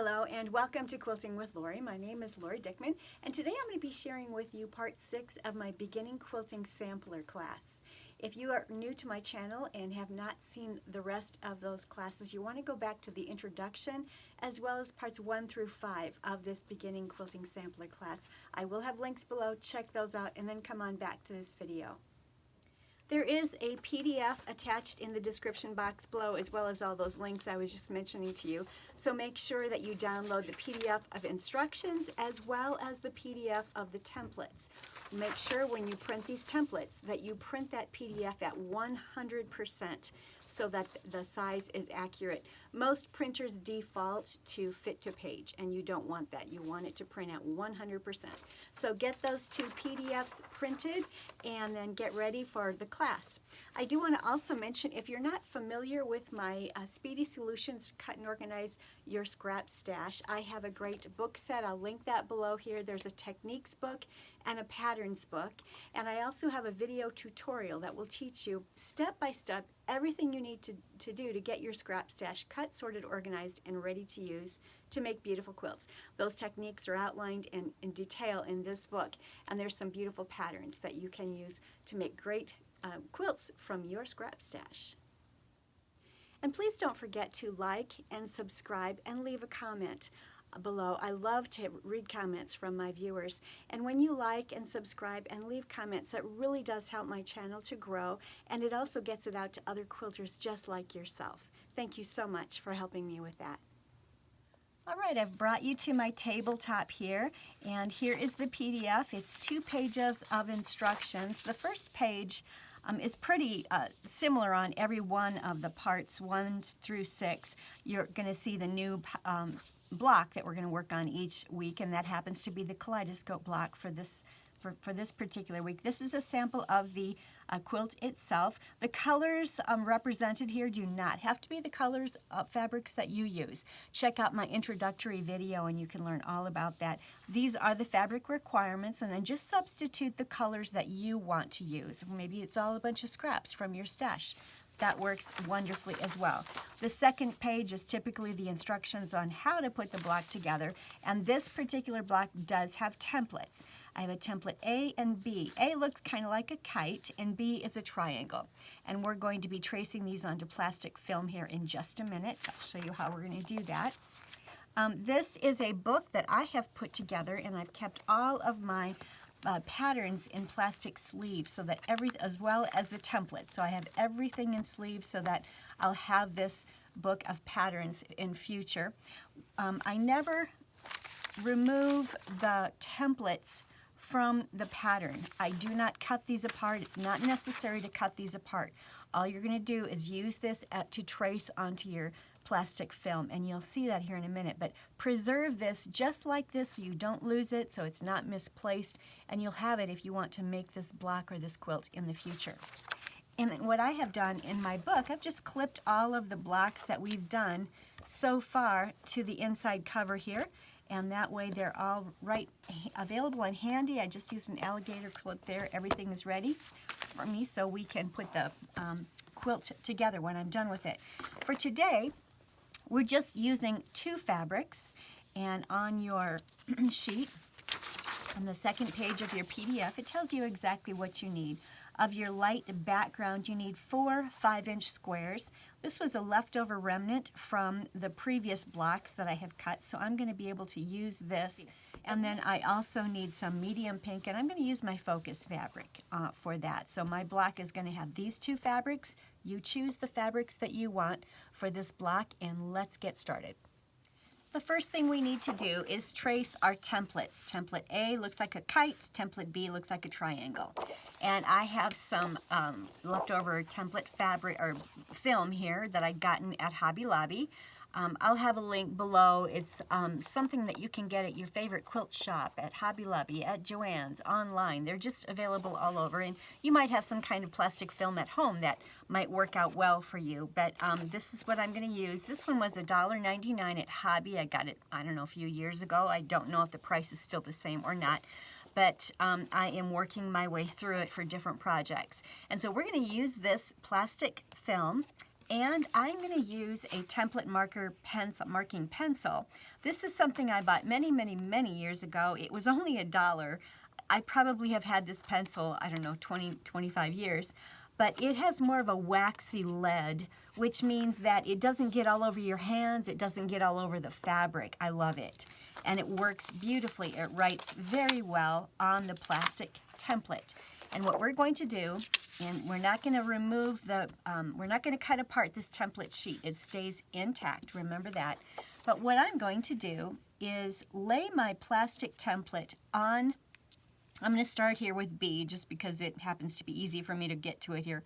Hello and welcome to Quilting with Lori. My name is Lori Dickman and today I'm going to be sharing with you part 6 of my beginning quilting sampler class. If you are new to my channel and have not seen the rest of those classes, you want to go back to the introduction as well as parts 1 through 5 of this beginning quilting sampler class. I will have links below, check those out, and then come on back to this video. There is a PDF attached in the description box below, as well as all those links I was just mentioning to you. So make sure that you download the PDF of instructions as well as the PDF of the templates. Make sure when you print these templates that you print that PDF at 100% so that the size is accurate. Most printers default to fit to page, and you don't want that. You want it to print at 100%. So get those two PDFs printed and then get ready for the class. I do want to also mention, if you're not familiar with my Speedy Solutions Cut and Organize Your Scrap Stash, I have a great book set. I'll link that below here. There's a techniques book and a patterns book, and I also have a video tutorial that will teach you step by step everything you need to do to get your scrap stash cut, sorted, organized, and ready to use to make beautiful quilts. Those techniques are outlined in detail in this book, and there's some beautiful patterns that you can use to make great quilts from your scrap stash. And please don't forget to like and subscribe and leave a comment below. I love to read comments from my viewers, and when you like and subscribe and leave comments, that really does help my channel to grow, and it also gets it out to other quilters just like yourself. Thank you so much for helping me with that. All right, I've brought you to my tabletop here, and here is the PDF. It's 2 pages of instructions. The first page is pretty similar on every one of the parts 1 through 6. You're going to see the new block that we're going to work on each week, and that happens to be the Kaleidoscope block for this particular week. This is a sample of the quilt itself. The colors represented here do not have to be the colors of fabrics that you use. Check out my introductory video and you can learn all about that. These are the fabric requirements, and then just substitute the colors that you want to use. Maybe it's all a bunch of scraps from your stash. That works wonderfully as well. The second page is typically the instructions on how to put the block together, and this particular block does have templates. I have a template A and B. A looks kind of like a kite, and B is a triangle. And we're going to be tracing these onto plastic film here in just a minute. I'll show you how we're going to do that. This is a book that I have put together, and I've kept all of my patterns in plastic sleeves, so that as well as the templates. So I have everything in sleeves so that I'll have this book of patterns in future. I never remove the templates from the pattern. I do not cut these apart. It's not necessary to cut these apart. All you're going to do is use this to trace onto your plastic film, and you'll see that here in a minute. But preserve this just like this so you don't lose it, so it's not misplaced, and you'll have it if you want to make this block or this quilt in the future. And then what I have done in my book, I've just clipped all of the blocks that we've done so far to the inside cover here, and that way they're all available and handy. I just used an alligator clip there. Everything is ready for me so we can put the quilt together when I'm done with it. For today, we're just using 2 fabrics, and on your sheet, on the second page of your PDF, it tells you exactly what you need. Of your light background, you need 4 5-inch squares. This was a leftover remnant from the previous blocks that I have cut, so I'm going to be able to use this. And then I also need some medium pink, and I'm going to use my focus fabric for that. So my block is going to have these 2 fabrics. You choose the fabrics that you want for this block, and let's get started. The first thing we need to do is trace our templates. Template A looks like a kite, template B looks like a triangle. And I have some leftover template fabric or film here that I've gotten at Hobby Lobby. I'll have a link below. It's something that you can get at your favorite quilt shop, at Hobby Lobby, at Joann's, online. They're just available all over, and you might have some kind of plastic film at home that might work out well for you, but this is what I'm going to use. This one was $1.99 at Hobby. I got it, I don't know, a few years ago. I don't know if the price is still the same or not, but I am working my way through it for different projects. And so we're going to use this plastic film And I'm going to use a template marking pencil. This is something I bought many, many, many years ago. It was only $1. I probably have had this pencil, I don't know, 20, 25 years. But it has more of a waxy lead, which means that it doesn't get all over your hands, it doesn't get all over the fabric. I love it. And it works beautifully. It writes very well on the plastic template. And what we're going to do, and we're not going to remove the, we're not going to cut apart this template sheet. It stays intact, remember that. But what I'm going to do is lay my plastic template on, I'm going to start here with B just because it happens to be easy for me to get to it here.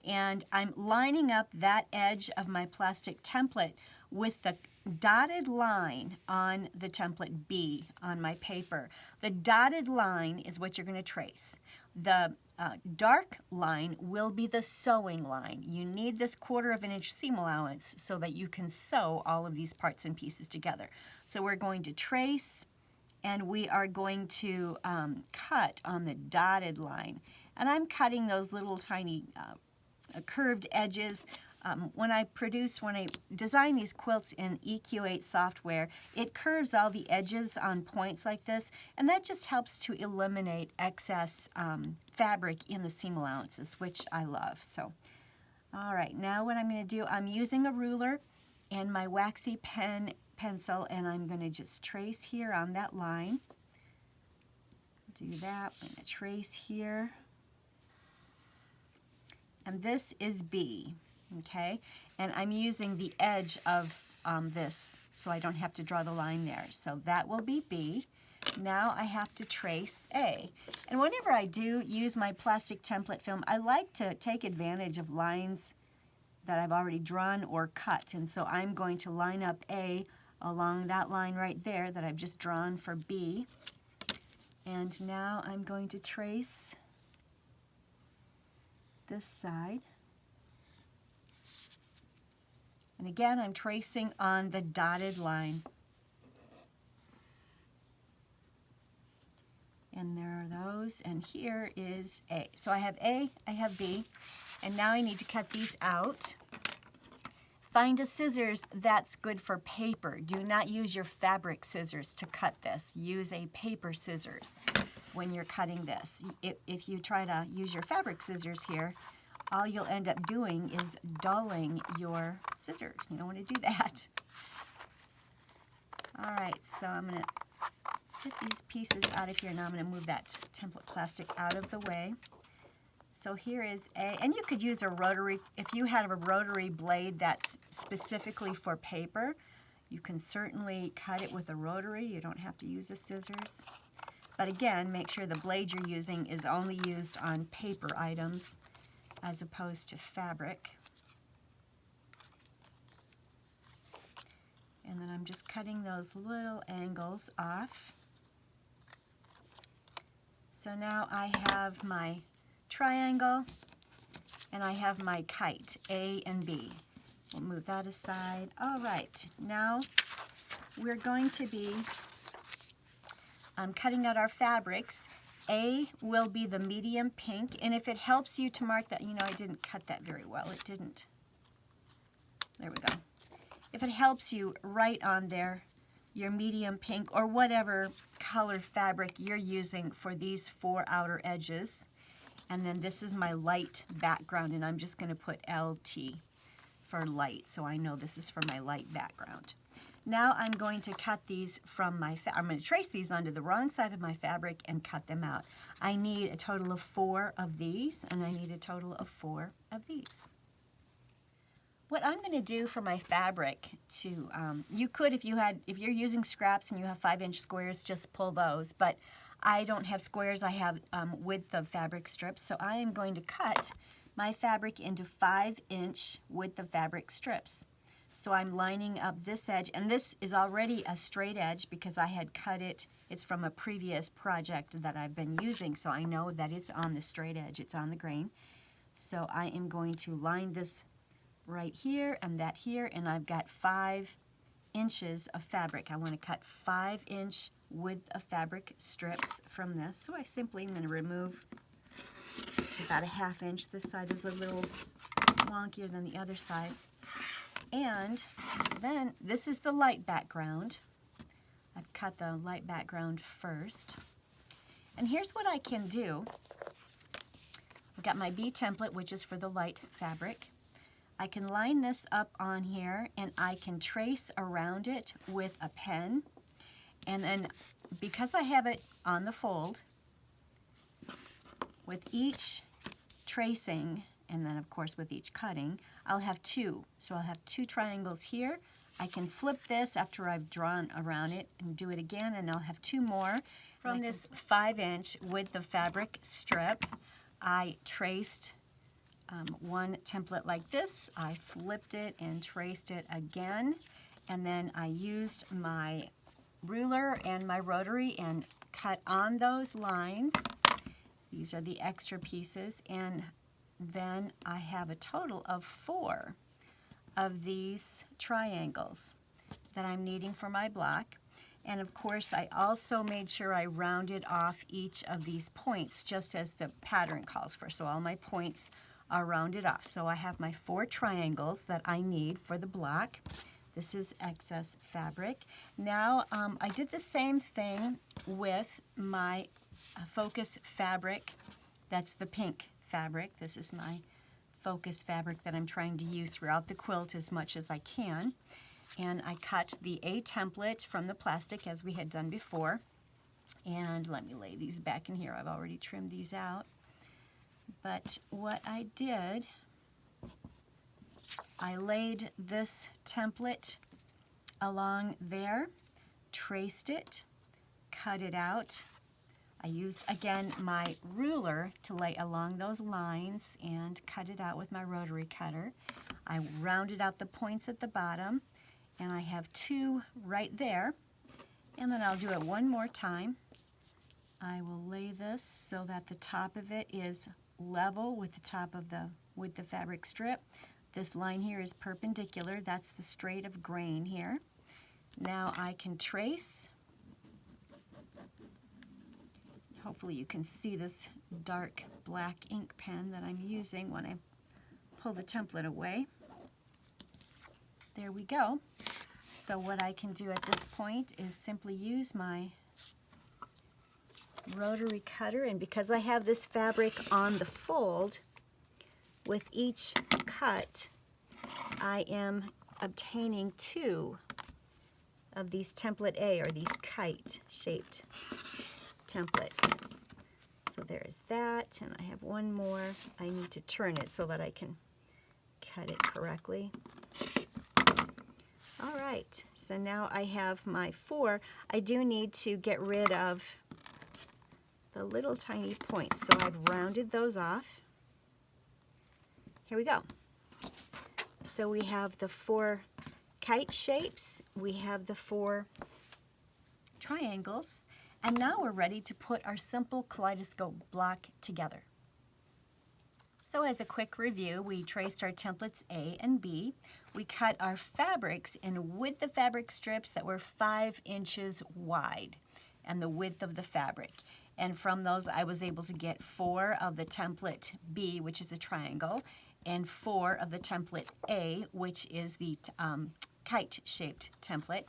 And I'm lining up that edge of my plastic template with the dotted line on the template B on my paper. The dotted line is what you're going to trace. The dark line will be the sewing line. You need this 1/4 of an inch seam allowance so that you can sew all of these parts and pieces together. So we're going to trace, and we are going to cut on the dotted line. And I'm cutting those little tiny curved edges. When I design these quilts in EQ8 software, it curves all the edges on points like this, and that just helps to eliminate excess fabric in the seam allowances, which I love. So, all right, now what I'm going to do, I'm using a ruler and my waxy pencil, and I'm going to just trace here on that line. Do that. I'm going to trace here. And this is B. Okay, and I'm using the edge of this so I don't have to draw the line there. So that will be B. Now I have to trace A. And whenever I do use my plastic template film, I like to take advantage of lines that I've already drawn or cut. And so I'm going to line up A along that line right there that I've just drawn for B. And now I'm going to trace this side. And again, I'm tracing on the dotted line. And there are those, and here is A. So I have A, I have B, and now I need to cut these out. Find a scissors that's good for paper. Do not use your fabric scissors to cut this. Use a paper scissors when you're cutting this. If you try to use your fabric scissors here, all you'll end up doing is dulling your scissors. You don't want to do that. All right, so I'm going to get these pieces out of here. Now I'm going to move that template plastic out of the way. So here is A, and you could use a rotary. If you have a rotary blade that's specifically for paper, you can certainly cut it with a rotary. You don't have to use a scissors. But again, make sure the blade you're using is only used on paper items as opposed to fabric. And then I'm just cutting those little angles off. So now I have my triangle and I have my kite, A and B. We'll move that aside. All right, now we're going to be cutting out our fabrics. A will be the medium pink, and if it helps you to mark that, you know, I didn't cut that very well. It didn't. There we go. If it helps you, write on there your medium pink or whatever color fabric you're using for these 4 outer edges. And then this is my light background, and I'm just going to put LT for light, so I know this is for my light background. Now I'm going to cut these from my, I'm going to trace these onto the wrong side of my fabric and cut them out. I need a total of 4 of these, and I need a total of 4 of these. What I'm going to do for my fabric to, you could, if you're using scraps and you have 5-inch squares, just pull those, but I don't have squares, I have width of fabric strips, so I am going to cut my fabric into 5-inch width of fabric strips. So I'm lining up this edge, and this is already a straight edge because I had cut it. It's from a previous project that I've been using, so I know that it's on the straight edge, it's on the grain. So I am going to line this right here and that here, and I've got 5 inches of fabric. I want to cut 5-inch width of fabric strips from this. So I simply am going to remove, it's about a 1/2 inch. This side is a little wonkier than the other side. And then this is the light background. I've cut the light background first. And here's what I can do. I've got my B template, which is for the light fabric. I can line this up on here and I can trace around it with a pen. And then because I have it on the fold, with each tracing, and then of course with each cutting, I'll have two. So I'll have two triangles here. I can flip this after I've drawn around it and do it again, and I'll have two more. From this 5-inch width of fabric strip, I traced one template like this. I flipped it and traced it again, and then I used my ruler and my rotary and cut on those lines. These are the extra pieces, and then I have a total of 4 of these triangles that I'm needing for my block. And of course, I also made sure I rounded off each of these points just as the pattern calls for. So all my points are rounded off. So I have my 4 triangles that I need for the block. This is excess fabric. Now I did the same thing with my focus fabric. That's the pink fabric. This is my focus fabric that I'm trying to use throughout the quilt as much as I can. And I cut the A template from the plastic as we had done before. And let me lay these back in here. I've already trimmed these out. But what I did, I laid this template along there, traced it, cut it out. I used, again, my ruler to lay along those lines and cut it out with my rotary cutter. I rounded out the points at the bottom, and I have 2 right there. And then I'll do it one more time. I will lay this so that the top of it is level with the top of the fabric strip. This line here is perpendicular. That's the straight of grain here. Now I can trace. Hopefully you can see this dark black ink pen that I'm using when I pull the template away. There we go. So what I can do at this point is simply use my rotary cutter, and because I have this fabric on the fold, with each cut I am obtaining 2 of these template A, or these kite shaped templates. So there's that, and I have one more. I need to turn it so that I can cut it correctly. All right, so now I have my 4. I do need to get rid of the little tiny points, so I've rounded those off. Here we go. So we have the 4 kite shapes, we have the 4 triangles, and now we're ready to put our simple kaleidoscope block together. So as a quick review, we traced our templates A and B. We cut our fabrics in width of fabric strips that were 5 inches wide, and the width of the fabric. And from those, I was able to get 4 of the template B, which is a triangle, and 4 of the template A, which is the kite-shaped template.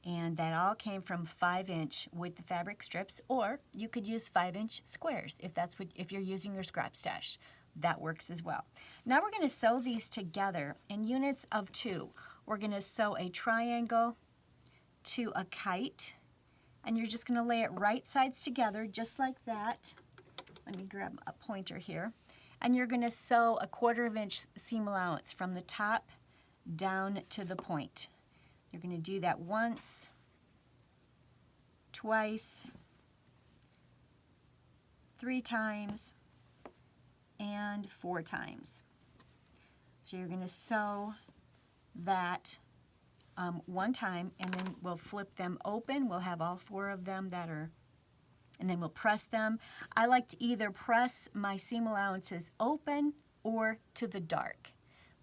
And that all came from 5-inch width of fabric strips, or you could use 5-inch squares if you're using your scrap stash. That works as well. Now we're going to sew these together in units of 2. We're going to sew a triangle to a kite, and you're just going to lay it right sides together just like that. Let me grab a pointer here. And you're going to sew a 1/4 inch seam allowance from the top down to the point. You're going to do that once, twice, 3 times, and 4 times. So you're going to sew that one time, and then we'll flip them open. We'll have all 4 of them and then we'll press them. I like to either press my seam allowances open or to the dark.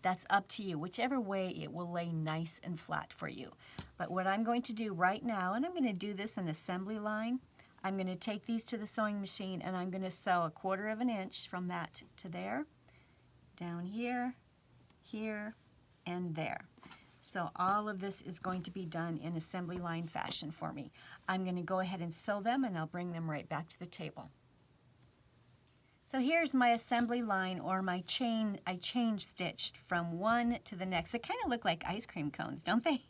That's up to you. Whichever way, it will lay nice and flat for you. But what I'm going to do right now, and I'm going to do this in assembly line, I'm going to take these to the sewing machine, and I'm going to sew a 1/4 inch from that to there, down here, here, and there. So all of this is going to be done in assembly line fashion for me. I'm going to go ahead and sew them, and I'll bring them right back to the table. So here's my assembly line, or my chain. I chain stitched from one to the next. They kind of look like ice cream cones, don't they?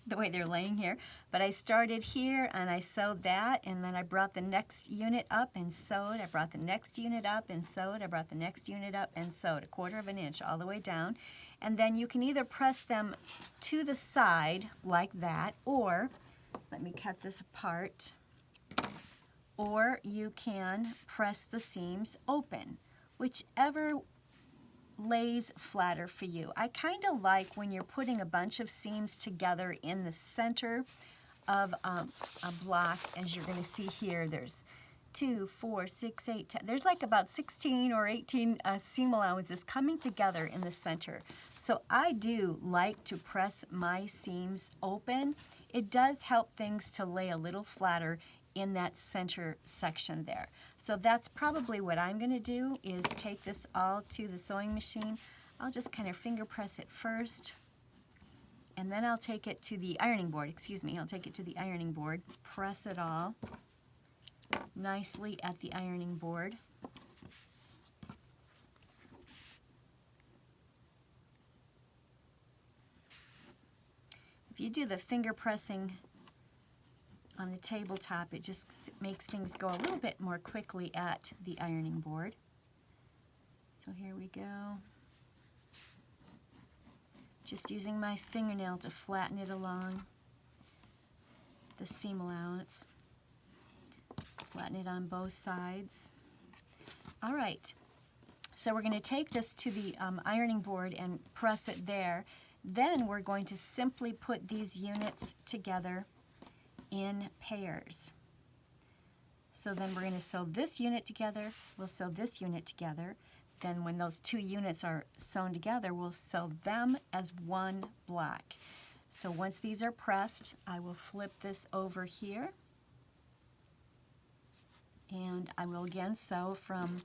The way they're laying here. But I started here and I sewed that, and then I brought the next unit up and sewed. I brought the next unit up and sewed. I brought the next unit up and sewed 1/4 of an inch all the way down. And then you can either press them to the side like that, or, let me cut this apart, or you can press the seams open, whichever lays flatter for you. I kind of like when you're putting a bunch of seams together in the center of a block, as you're going to see here. There's 2, 4, 6, 8, 10. There's like about 16 or 18 seam allowances coming together in the center. So I do like to press my seams open. It does help things to lay a little flatter in that center section there. So that's probably what I'm going to do, is take this all to the sewing machine. I'll just kind of finger press it first, and then I'll take it to the ironing board. I'll take it to the ironing board, press it all nicely at the ironing board. If you do the finger pressing on the tabletop, it just makes things go a little bit more quickly at the ironing board. So here we go. Just using my fingernail to flatten it along the seam allowance. Flatten it on both sides. All right, so we're going to take this to the ironing board and press it there. Then we're going to simply put these units together in pairs. So then we're going to sew this unit together, we'll sew this unit together. Then when those two units are sewn together, we'll sew them as one block. So once these are pressed, I will flip this over here, and I will again sew from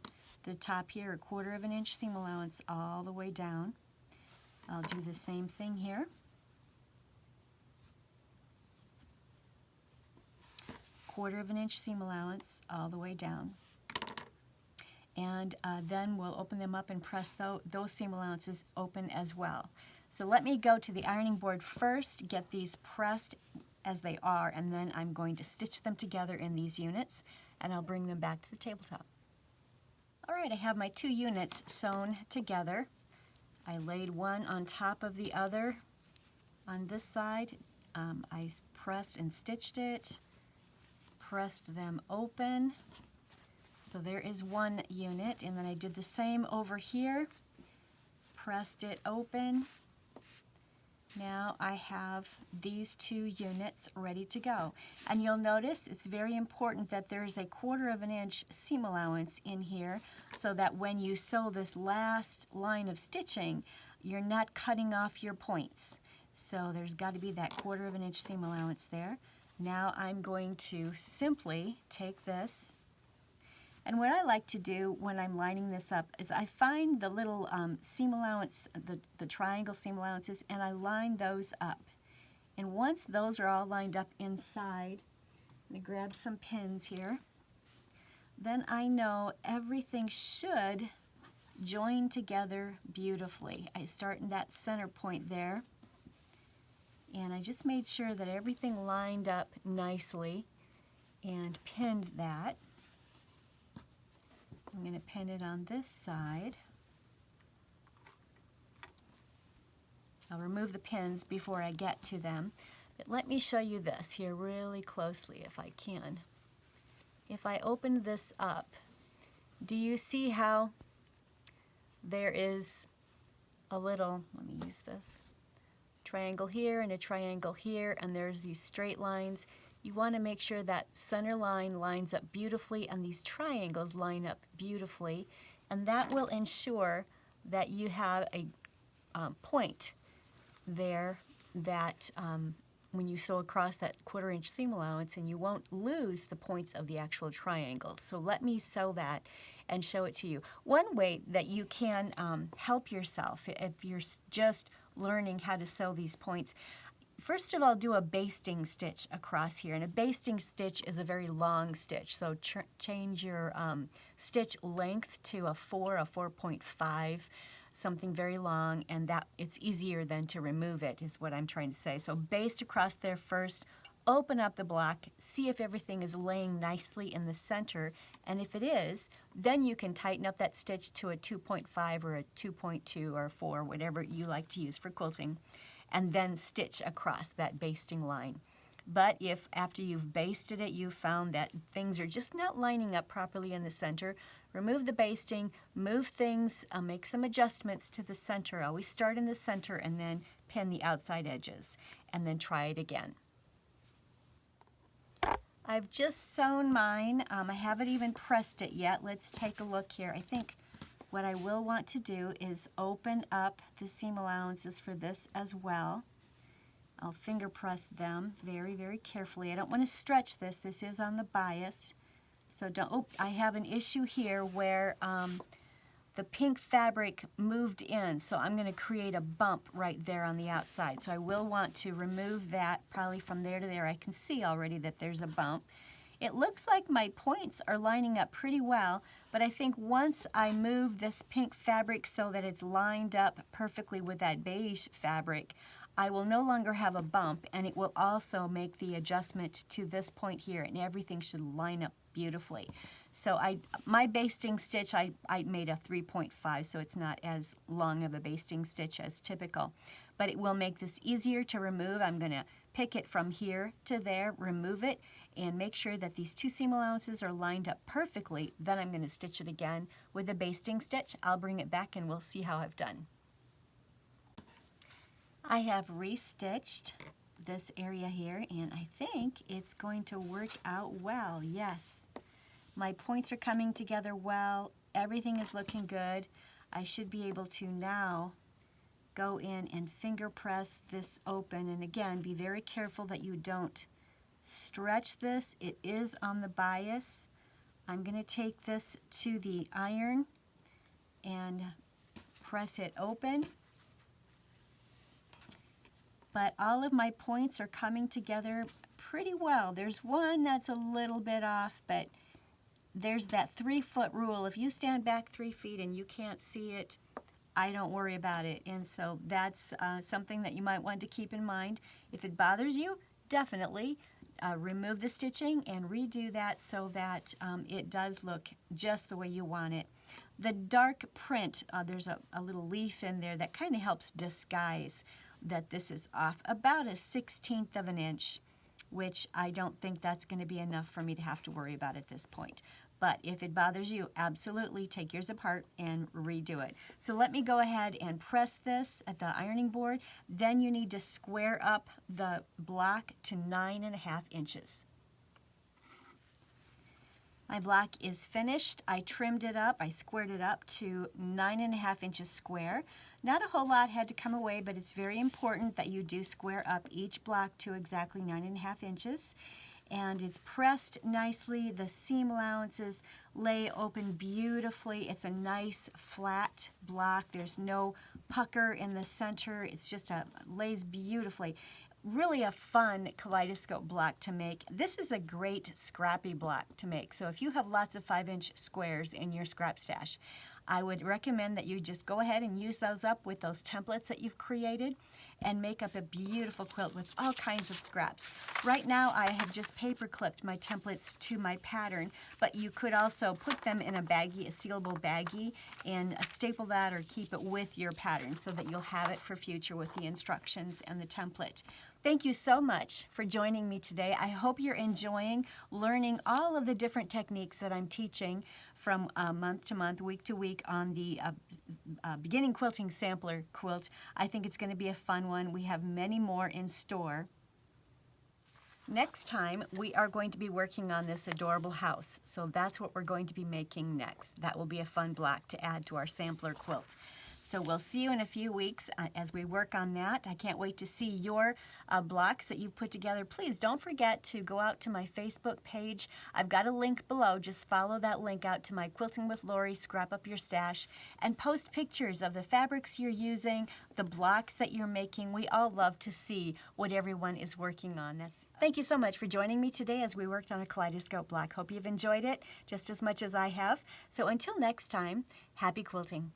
the top here 1/4 of an inch seam allowance all the way down. I'll do the same thing here. 1/4 of an inch seam allowance all the way down. And then we'll open them up and press those seam allowances open as well. So let me go to the ironing board first, get these pressed as they are, and then I'm going to stitch them together in these units, and I'll bring them back to the tabletop. All right, I have my two units sewn together. I laid one on top of the other on this side. I pressed and stitched it, pressed them open. So there is one unit, and then I did the same over here, pressed it open. Now I have these two units ready to go. And you'll notice it's very important that there's a 1/4 of an inch seam allowance in here, so that when you sew this last line of stitching, you're not cutting off your points. So there's got to be that 1/4 of an inch seam allowance there. Now I'm going to simply take this, and what I like to do when I'm lining this up is I find the little seam allowance, the triangle seam allowances, and I line those up. And once those are all lined up inside, I'm going to grab some pins here, then I know everything should join together beautifully. I start in that center point there, and I just made sure that everything lined up nicely and pinned that. I'm going to pin it on this side. I'll remove the pins before I get to them, but let me show you this here really closely if I can. If I open this up, do you see how there is a little, let me use this, triangle here and a triangle here, and there's these straight lines? You want to make sure that center line lines up beautifully and these triangles line up beautifully, and that will ensure that you have a point there that when you sew across that 1/4 inch seam allowance, and you won't lose the points of the actual triangle. So let me sew that and show it to you. One way that you can help yourself if you're just learning how to sew these points, first of all, do a basting stitch across here. And a basting stitch is a very long stitch, so change your stitch length to a 4.5, something very long, and that it's easier then to remove it, is what I'm trying to say. So baste across there first, open up the block, see if everything is laying nicely in the center, and if it is, then you can tighten up that stitch to a 2.5 or a 2.2 or 4, whatever you like to use for quilting, and then stitch across that basting line. But if after you've basted it, you found that things are just not lining up properly in the center, remove the basting, move things, make some adjustments to the center. Always start in the center and then pin the outside edges, and then try it again. I've just sewn mine. I haven't even pressed it yet. Let's take a look here. I think what I will want to do is open up the seam allowances for this as well. I'll finger press them very, very carefully. I don't want to stretch this. This is on the bias. So don't, oh, I have an issue here where the pink fabric moved in, so I'm going to create a bump right there on the outside. So I will want to remove that probably from there to there. I can see already that there's a bump. It looks like my points are lining up pretty well, but I think once I move this pink fabric so that it's lined up perfectly with that beige fabric, I will no longer have a bump, and it will also make the adjustment to this point here, and everything should line up beautifully. So my basting stitch, I made a 3.5, so it's not as long of a basting stitch as typical. But it will make this easier to remove. I'm going to pick it from here to there, remove it, and make sure that these two seam allowances are lined up perfectly. Then I'm going to stitch it again with a basting stitch. I'll bring it back and we'll see how I've done. I have restitched this area here, and I think it's going to work out well. Yes, my points are coming together well. Everything is looking good. I should be able to now go in and finger press this open, and again, be very careful that you don't stretch this. It is on the bias. I'm going to take this to the iron and press it open. But all of my points are coming together pretty well. There's one that's a little bit off, but there's that 3-foot rule. If you stand back 3 feet and you can't see it, I don't worry about it. And so that's something that you might want to keep in mind. If it bothers you, definitely remove the stitching and redo that so that it does look just the way you want it. The dark print, there's a little leaf in there that kind of helps disguise that this is off about a 1/16 of an inch, which I don't think that's going to be enough for me to have to worry about at this point. But if it bothers you, absolutely take yours apart and redo it. So let me go ahead and press this at the ironing board. Then you need to square up the block to 9.5 inches. My block is finished. I trimmed it up. I squared it up to 9.5 inches square. Not a whole lot had to come away, but it's very important that you do square up each block to exactly 9.5 inches. And it's pressed nicely. The seam allowances lay open beautifully. It's a nice flat block. There's no pucker in the center. It's just lays beautifully. Really a fun kaleidoscope block to make. This is a great scrappy block to make. So if you have lots of 5-inch squares in your scrap stash, I would recommend that you just go ahead and use those up with those templates that you've created and make up a beautiful quilt with all kinds of scraps. Right now I have just paper clipped my templates to my pattern, but you could also put them in a baggie, a sealable baggie, and staple that or keep it with your pattern so that you'll have it for future with the instructions and the template. Thank you so much for joining me today. I hope you're enjoying learning all of the different techniques that I'm teaching from month to month, week to week on the beginning quilting sampler quilt. I think it's going to be a fun one. We have many more in store. Next time, we are going to be working on this adorable house. So that's what we're going to be making next. That will be a fun block to add to our sampler quilt. So we'll see you in a few weeks as we work on that. I can't wait to see your blocks that you've put together. Please don't forget to go out to my Facebook page. I've got a link below. Just follow that link out to my Quilting with Lori, Scrap Up Your Stash, and post pictures of the fabrics you're using, the blocks that you're making. We all love to see what everyone is working on. Thank you so much for joining me today as we worked on a Kaleidoscope block. Hope you've enjoyed it just as much as I have. So until next time, happy quilting.